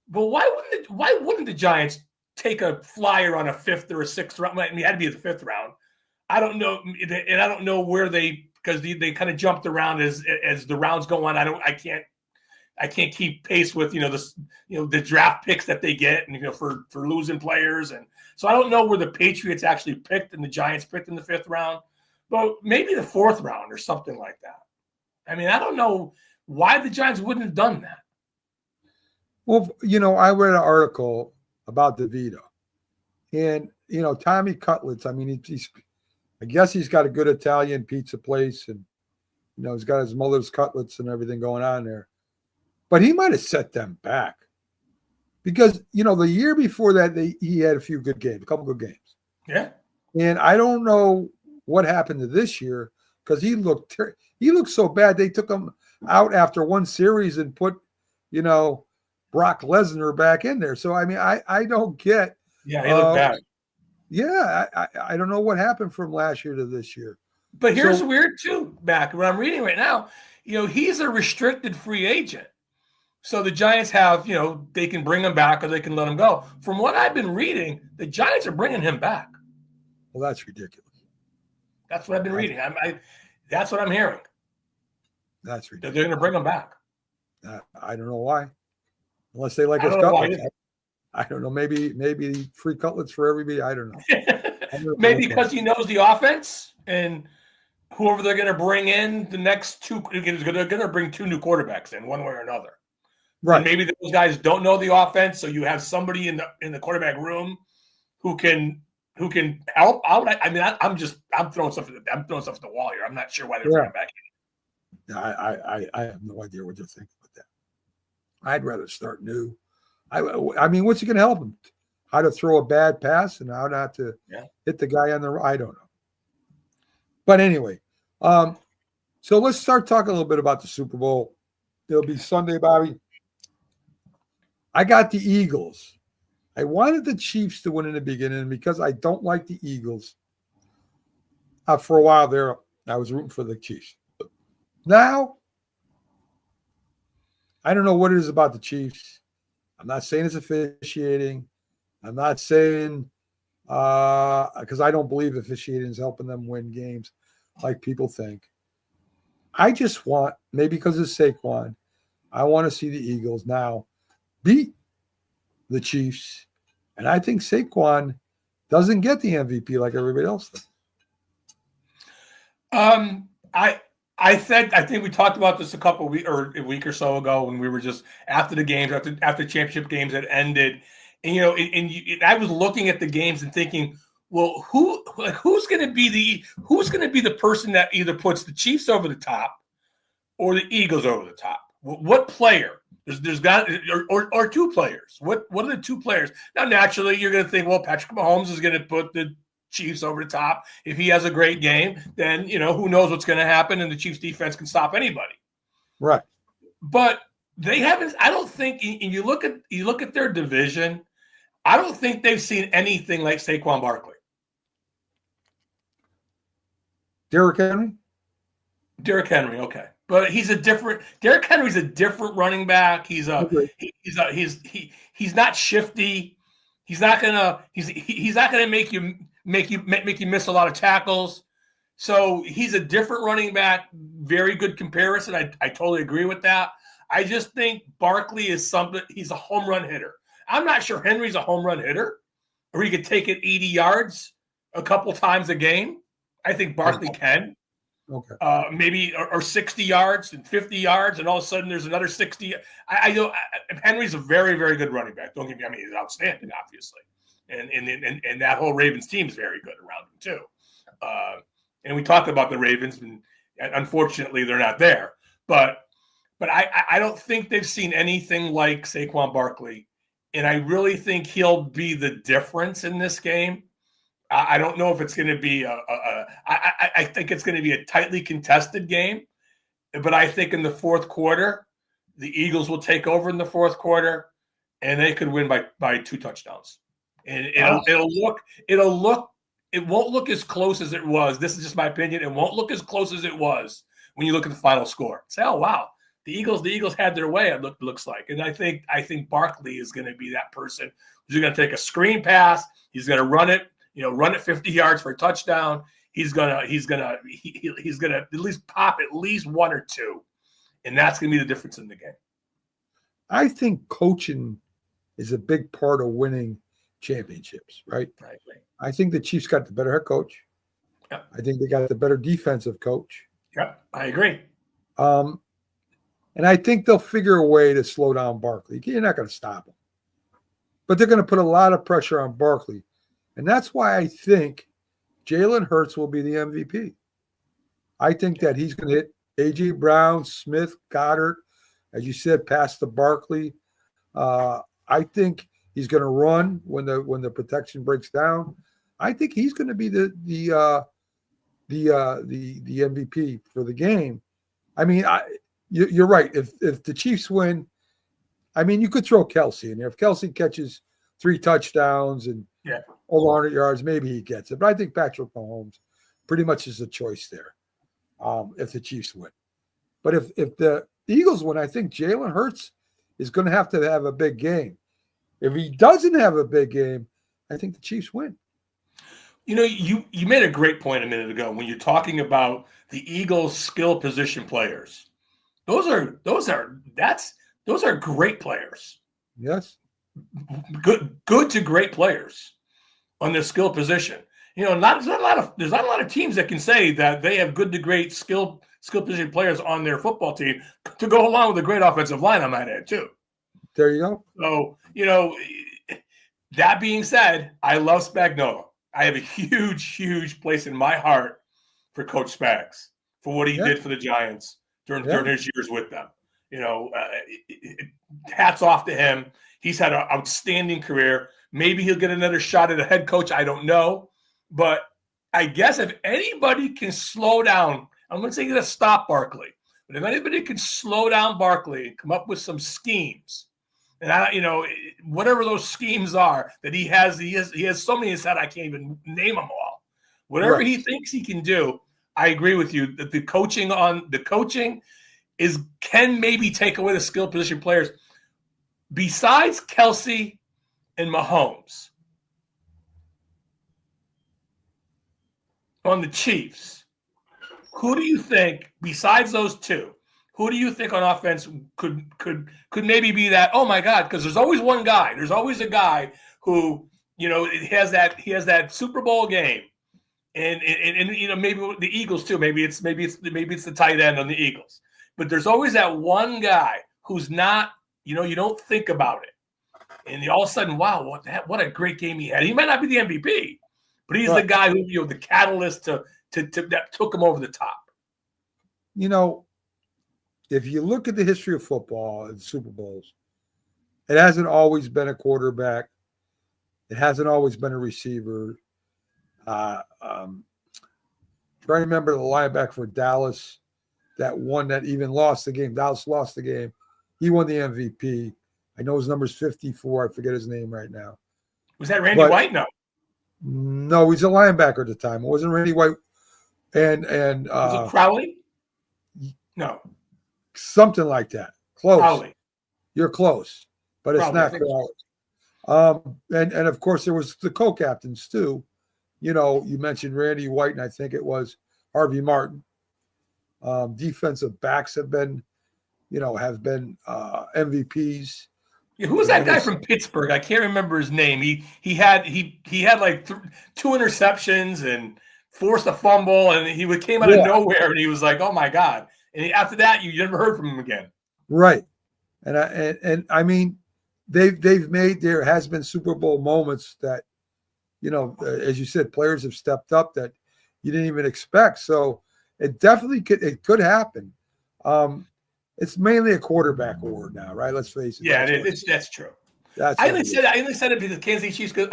Speaker 4: But why wouldn't the Giants take a flyer on a 5th or a 6th round? I mean, it had to be the 5th round. I don't know, and I don't know where because they kind of jumped around as the rounds go on. I can't keep pace with the draft picks that they get, and for losing players, and so I don't know where the Patriots actually picked and the Giants picked in the 5th round, but maybe the 4th round or something like that. I mean, I don't know why the Giants wouldn't have done that.
Speaker 3: Well, I read an article about DeVito, and Tommy Cutlets. I mean, I guess he's got a good Italian pizza place, and he's got his mother's cutlets and everything going on there. But he might have set them back because the year before that he had a few good games, a couple good games.
Speaker 4: Yeah.
Speaker 3: And I don't know what happened to this year because he looked so bad. They took him out after one series and put Brock Lesnar back in there. So I mean, I don't get.
Speaker 4: Yeah, he looked bad.
Speaker 3: Yeah, I don't know what happened from last year to this year.
Speaker 4: But here's weird too, Mac. What I'm reading right now, he's a restricted free agent. So the Giants have, they can bring him back or they can let him go. From what I've been reading, the Giants are bringing him back.
Speaker 3: Well, that's ridiculous.
Speaker 4: That's what I've been reading. That's what I'm hearing.
Speaker 3: That's ridiculous.
Speaker 4: They're going to bring him back.
Speaker 3: I don't know why. Unless they like his cutlets. I don't know. Maybe free cutlets for everybody. I don't know.
Speaker 4: Maybe because he knows the offense and whoever they're going to bring in the next two, they're going to bring two new quarterbacks in one way or another. Right. And maybe those guys don't know the offense, so you have somebody in the quarterback room who can help out. I mean, I'm throwing stuff at the wall here. I'm not sure why they're bringing back in.
Speaker 3: I have no idea what they're thinking with that. I'd rather start new. I mean, what's it going to help him? How to throw a bad pass and how not to hit the guy on the right? I don't know. But anyway, so let's start talking a little bit about the Super Bowl. It'll be Sunday, Bobby. I got the Eagles. I wanted the Chiefs to win in the beginning because I don't like the Eagles. For a while there, I was rooting for the Chiefs. Now, I don't know what it is about the Chiefs. I'm not saying it's officiating. I'm not saying because I don't believe officiating is helping them win games like people think. I just want, maybe because it's Saquon, I want to see the Eagles now beat the Chiefs. And I think Saquon doesn't get the MVP like everybody else does.
Speaker 4: I think we talked about this a week or so ago when we were just after the games, after championship games had ended, and I was looking at the games and thinking, well, who's going to be the person that either puts the Chiefs over the top or the Eagles over the top? What player? There's got or two players. What are the two players? Now, naturally, you're going to think, well, Patrick Mahomes is going to put the Chiefs over the top. If he has a great game, then who knows what's going to happen, and the Chiefs defense can stop anybody.
Speaker 3: Right.
Speaker 4: But they haven't. I don't think. And you look at their division. I don't think they've seen anything like Saquon Barkley.
Speaker 3: Derrick Henry.
Speaker 4: Okay, but Derrick Henry's a different running back. He's not shifty. He's not gonna make you miss a lot of tackles. So he's a different running back. Very good comparison. I totally agree with that. I just think Barkley is something. He's a home run hitter. I'm not sure Henry's a home run hitter, or he could take it 80 yards a couple times a game. I think Barkley can.
Speaker 3: Okay.
Speaker 4: Maybe or 60 yards and 50 yards, and all of a sudden there's another 60. I know Henry's a very, very good running back. Don't get me. I mean, he's outstanding, obviously, and that whole Ravens team is very good around him too. And we talked about the Ravens, and unfortunately they're not there. But I don't think they've seen anything like Saquon Barkley, and I really think he'll be the difference in this game. I don't know if it's going to be I think it's going to be a tightly contested game, but I think in the fourth quarter, the Eagles will take over in the fourth quarter, and they could win by 2 touchdowns. And it won't look as close as it was. This is just my opinion. It won't look as close as it was when you look at the final score. Say, oh wow, the Eagles had their way. It looks like, and I think Barkley is going to be that person who's going to take a screen pass. He's going to run it. Run it 50 yards for a touchdown. He's gonna at least pop at least 1 or 2, and that's gonna be the difference in the game.
Speaker 3: I think coaching is a big part of winning championships, right?
Speaker 4: Right.
Speaker 3: I think the Chiefs got the better head coach.
Speaker 4: Yep.
Speaker 3: I think they got the better defensive coach.
Speaker 4: Yep, I agree.
Speaker 3: And I think they'll figure a way to slow down Barkley. You're not going to stop him, but they're going to put a lot of pressure on Barkley. And that's why I think Jalen Hurts will be the MVP. I think that he's going to hit A.J. Brown, Smith, Goddard, as you said, past the Barkley. I think he's going to run when the protection breaks down. I think he's going to be the MVP for the game. I mean, you're right. If the Chiefs win, I mean, you could throw Kelsey in there. If Kelsey catches 3 touchdowns and over 100 yards, maybe he gets it. But I think Patrick Mahomes pretty much is a choice there if the Chiefs win. But if the Eagles win, I think Jalen Hurts is going to have a big game. If he doesn't have a big game, I think the Chiefs win.
Speaker 4: You know, you made a great point a minute ago when you're talking about the Eagles' skill position players. Those are great players.
Speaker 3: Yes.
Speaker 4: Good to great players on their skill position. You know, there's not a lot of teams that can say that they have good to great skill position players on their football team to go along with a great offensive line, I might add, too.
Speaker 3: There you go.
Speaker 4: So, you know, that being said, I love Spagnuolo. I have a huge, huge place in my heart for Coach Spags, for what he did for the Giants during his years with them. You know, hats off to him. He's had an outstanding career. Maybe he'll get another shot at a head coach. I don't know. But I guess if anybody can slow down, I'm going to say he's going to stop Barkley. But if anybody can slow down Barkley and come up with some schemes, and whatever those schemes are that he has so many in his head, I can't even name them all. Whatever he thinks he can do, I agree with you that the coaching can maybe take away the skill position players. Besides Kelsey and Mahomes on the Chiefs, who do you think, besides those two, who do you think on offense could maybe be that, oh my God, because there's always one guy. There's always a guy who, you know, he has that Super Bowl game. And you know, maybe the Eagles too. Maybe it's the tight end on the Eagles. But there's always that one guy who's not, you know, you don't think about it. And all of a sudden, wow, what a great game he had. He might not be the MVP, but he's the guy who, you know, the catalyst that took him over the top.
Speaker 3: You know, if you look at the history of football and Super Bowls, it hasn't always been a quarterback. It hasn't always been a receiver. Trying to remember the linebacker for Dallas, that one that even lost the game. Dallas lost the game. He won the MVP. I know his number's 54. I forget his name right now.
Speaker 4: Was that Randy White? No.
Speaker 3: No, he's a linebacker at the time. It wasn't Randy White. And
Speaker 4: was it Crowley? No.
Speaker 3: Something like that. Close.
Speaker 4: Crowley.
Speaker 3: You're close, but it's not Crowley. And of course there was the co-captains too. You know, you mentioned Randy White, and I think it was Harvey Martin. Defensive backs have been MVPs.
Speaker 4: Yeah, who was that guy from Pittsburgh? I can't remember his name. He had like 2 interceptions and forced a fumble, and he came out of nowhere, and he was like, "Oh my God!" And after that, you never heard from him again.
Speaker 3: Right, and I mean, they've made, there has been Super Bowl moments that, you know, as you said, players have stepped up that you didn't even expect. So it definitely could happen. It's mainly a quarterback award now, right? Let's face it.
Speaker 4: Yeah, that's true. I only said it because Kansas City Chiefs, because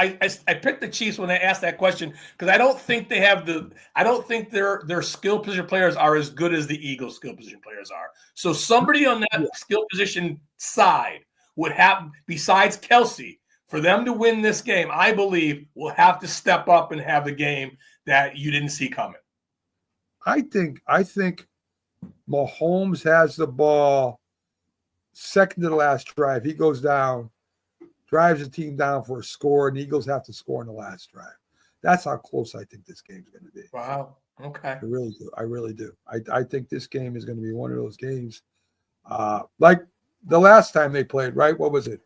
Speaker 4: I picked the Chiefs when I asked that question, because I don't think their skill position players are as good as the Eagles' skill position players are. So somebody on that skill position side would have, besides Kelsey, for them to win this game, I believe will have to step up and have the game that you didn't see coming.
Speaker 3: I think Mahomes has the ball second to the last drive. He goes down, drives the team down for a score, and the Eagles have to score in the last drive. That's how close I think this game's going to be.
Speaker 4: Wow. Okay.
Speaker 3: I really do. I think this game is going to be one of those games like the last time they played, right? What was it?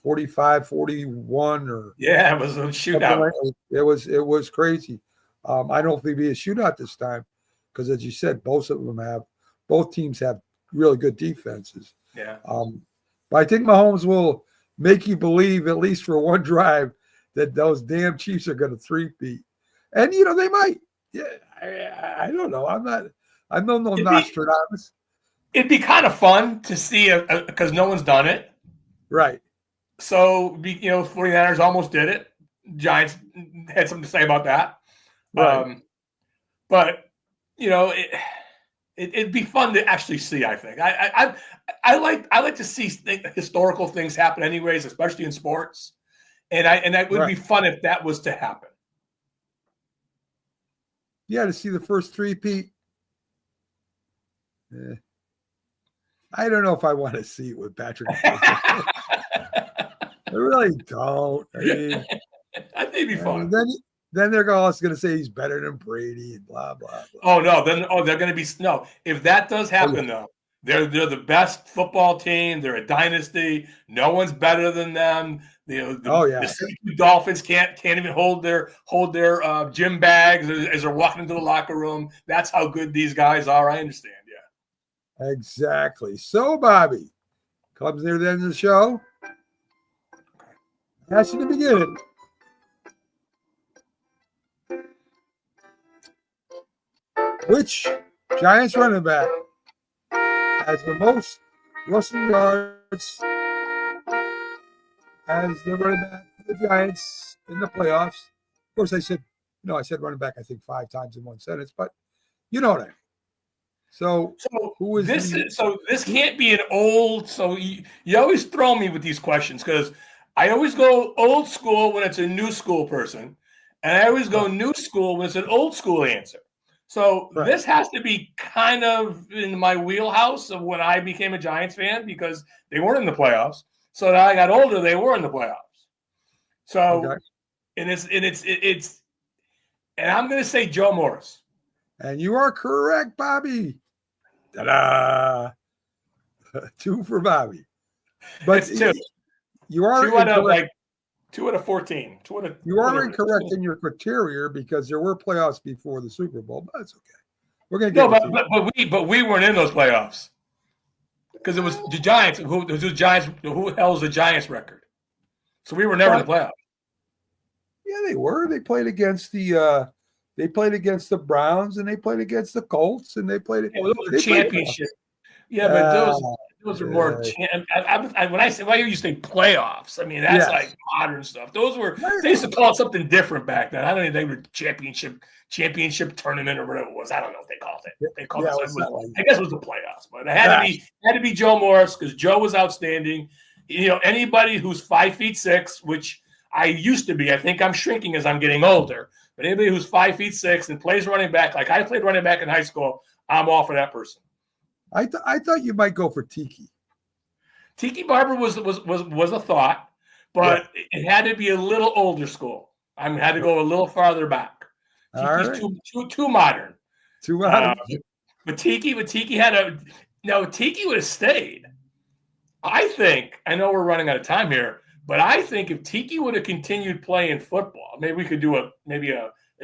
Speaker 3: 45-41 or
Speaker 4: it was a shootout.
Speaker 3: It was crazy. I don't think it'll be a shootout this time because, as you said, both teams have really good defenses.
Speaker 4: Yeah.
Speaker 3: But I think Mahomes will make you believe, at least for one drive, that those damn Chiefs are going to three-peat. And, they might. Yeah, I don't know. I'm no Nostradamus.
Speaker 4: It'd be kind of fun to see because no one's done it.
Speaker 3: Right.
Speaker 4: So, 49ers almost did it. Giants had something to say about that.
Speaker 3: Right.
Speaker 4: But, it'd be fun to actually see, I think. I like to see historical things happen anyways, especially in sports. And that would be fun if that was to happen.
Speaker 3: Yeah, to see the first three-peat. I don't know if I want to see it with Patrick. I really don't. I mean,
Speaker 4: I think it'd be fun.
Speaker 3: Then they're also going to say he's better than Brady and blah, blah, blah.
Speaker 4: Oh, no. They're going to be – no. If that does happen, though, they're the best football team. They're a dynasty. No one's better than them. The Syracuse Dolphins can't even hold their gym bags as they're walking into the locker room. That's how good these guys are. I understand, yeah.
Speaker 3: Exactly. So, Bobby, comes near the end of the show. That's in the beginning. Which Giants running back has the most rushing yards as the running back for the Giants in the playoffs? Of course, I said running back, I think 5 times in one sentence, but you know what I mean. So who is
Speaker 4: this? This can't be an old. So you always throw me with these questions because I always go old school when it's a new school person, and I always go new school when it's an old school answer. So this has to be kind of in my wheelhouse of when I became a Giants fan because they weren't in the playoffs. So that I got older, they were in the playoffs. So, and I'm going to say Joe Morris.
Speaker 3: And you are correct, Bobby. Ta-da! 2 for Bobby. But
Speaker 4: it's 2. You are 2 out of 14.
Speaker 3: You are incorrect in your criteria because there were playoffs before the Super Bowl, but that's okay. We're going to get
Speaker 4: but we weren't in those playoffs because it was the Giants. Who held the Giants record? So we were never in the playoffs.
Speaker 3: Yeah, they were. They played against the Browns and they played against the Colts and they played.
Speaker 4: Yeah, well, those are championship. Yeah, but those are more. When I hear you say playoffs, I mean that's like modern stuff. Those were they used to call it something different back then. I don't think they were championship tournament or whatever it was. I don't know what they called it. They called it. I guess it was the playoffs, but it had to be Joe Morris because Joe was outstanding. Anybody who's 5'6", which I used to be. I think I'm shrinking as I'm getting older. But anybody who's 5'6" and plays running back, like I played running back in high school, I'm all for that person.
Speaker 3: I thought you might go for Tiki.
Speaker 4: Tiki Barber was a thought, but it had to be a little older school. I had to go a little farther back. Tiki's too modern.
Speaker 3: Too modern.
Speaker 4: But Tiki Tiki would have stayed. I know we're running out of time here, but I think if Tiki would have continued playing football, maybe we could do a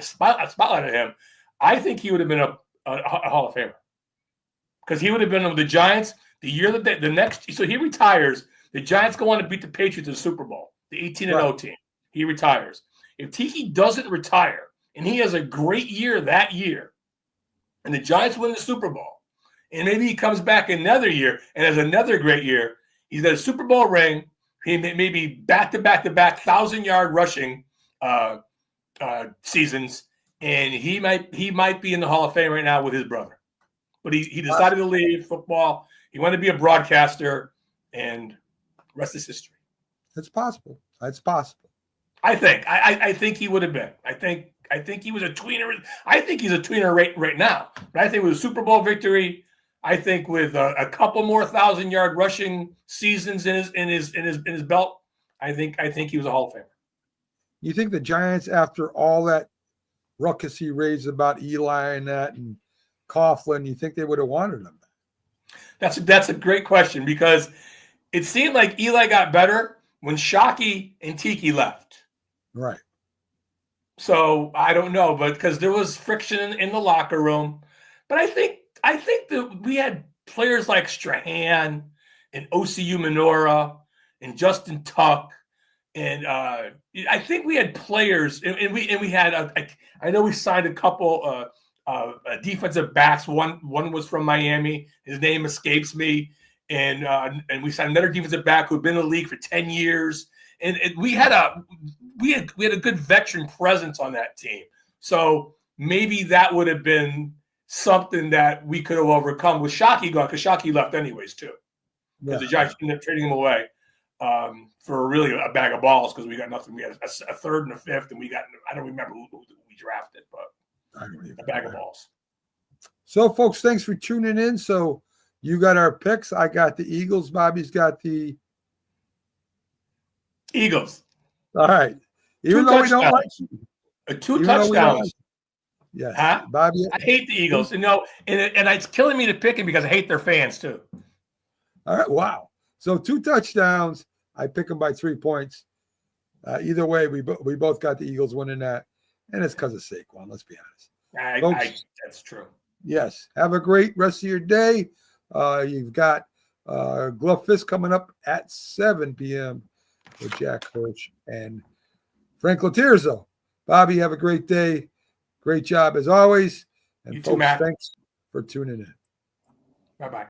Speaker 4: spotlight on him. I think he would have been a Hall of Famer. Because he would have been with the Giants the year that the next. So he retires. The Giants go on to beat the Patriots in the Super Bowl, the 18-0 team. He retires. If Tiki doesn't retire and he has a great year that year, and the Giants win the Super Bowl, and maybe he comes back another year and has another great year, he's got a Super Bowl ring. He may be back-to-back 1,000-yard rushing seasons, and he might be in the Hall of Fame right now with his brother. But he decided to leave football. He wanted to be a broadcaster, and rest is history.
Speaker 3: That's possible. That's possible.
Speaker 4: I think he would have been. I think he was a tweener. I think he's a tweener right now. But I think with a Super Bowl victory, I think with a couple more 1,000-yard rushing seasons in his belt, I think he was a Hall of Famer.
Speaker 3: You think the Giants, after all that ruckus he raised about Eli and Coughlin, you think they would have wanted him?
Speaker 4: That's a great question because it seemed like Eli got better when Shockey and Tiki left.
Speaker 3: Right.
Speaker 4: So I don't know, but because there was friction in the locker room. But I think that we had players like Strahan and OCU Minora and Justin Tuck And I think we had players, and we had I know we signed a couple defensive backs. One was from Miami. His name escapes me, and we signed another defensive back who'd been in the league for 10 years. And we had a good veteran presence on that team. So maybe that would have been something that we could have overcome with Shockey gone, because Shockey left anyways too. Because the Giants ended up trading him away for really a bag of balls, because we got nothing. We had a third and a fifth, and I don't remember who we drafted, but a bag of balls.
Speaker 3: So, folks, thanks for tuning in. So you got our picks. I got the Eagles. Bobby's got the
Speaker 4: Eagles.
Speaker 3: All right. Even though we don't like you.
Speaker 4: 2 touchdowns.
Speaker 3: Yes.
Speaker 4: Huh?
Speaker 3: Bobby.
Speaker 4: I hate the Eagles. And it's killing me to pick them because I hate their fans too.
Speaker 3: All right. Wow. So 2 touchdowns. I pick them by 3 points. Either way, we both got the Eagles winning that. And it's because of Saquon, let's be honest. Folks,
Speaker 4: that's true.
Speaker 3: Yes. Have a great rest of your day. You've got Glove Fist coming up at 7 p.m. with Jack Hirsch and Frank Latirzo. Bobby, have a great day. Great job as always. And
Speaker 4: You
Speaker 3: folks,
Speaker 4: too, Matt.
Speaker 3: Thanks for tuning in.
Speaker 4: Bye-bye.